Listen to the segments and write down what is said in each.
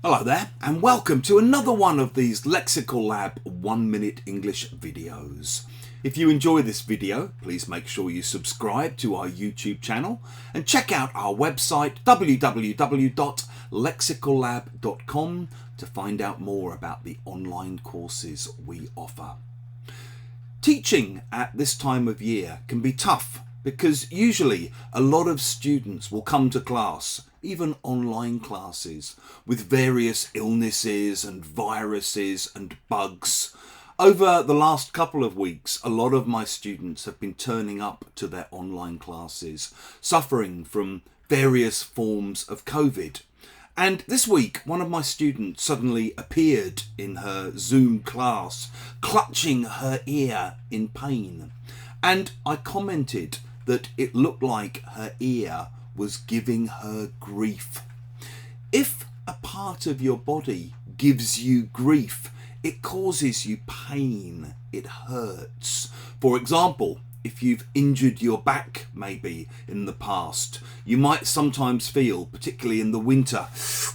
Hello there, and welcome to another one of these Lexical Lab 1 Minute English videos. If you enjoy this video, please make sure you subscribe to our YouTube channel and check out our website www.lexicallab.com to find out more about the online courses we offer. Teaching at this time of year can be tough because usually a lot of students will come to class, even online classes, with various illnesses and viruses and bugs. Over the last couple of weeks, a lot of my students have been turning up to their online classes, suffering from various forms of COVID. And this week, one of my students suddenly appeared in her Zoom class, clutching her ear in pain. And I commented that it looked like her ear was giving her grief. If a part of your body gives you grief, it causes you pain, it hurts. For example, if you've injured your back maybe in the past, you might sometimes feel, particularly in the winter,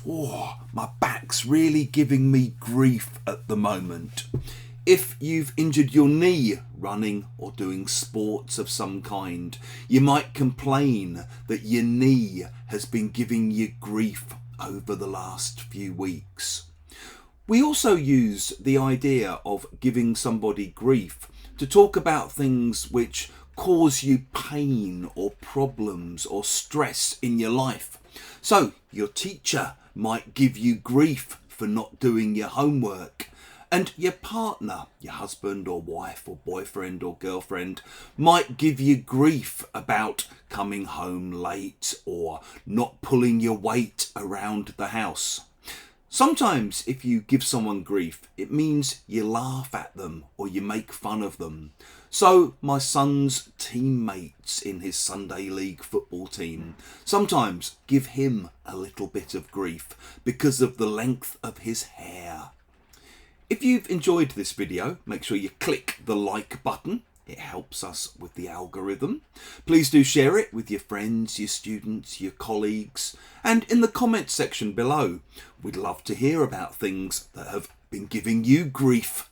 oh, my back's really giving me grief at the moment. If you've injured your knee running or doing sports of some kind, you might complain that your knee has been giving you grief over the last few weeks. We also use the idea of giving somebody grief to talk about things which cause you pain or problems or stress in your life. So your teacher might give you grief for not doing your homework. And your partner, your husband or wife or boyfriend or girlfriend, might give you grief about coming home late or not pulling your weight around the house. Sometimes if you give someone grief, it means you laugh at them or you make fun of them. So my son's teammates in his Sunday League football team sometimes give him a little bit of grief because of the length of his hair. If you've enjoyed this video, make sure you click the like button. It helps us with the algorithm. Please do share it with your friends, your students, your colleagues, and in the comments section below. We'd love to hear about things that have been giving you grief.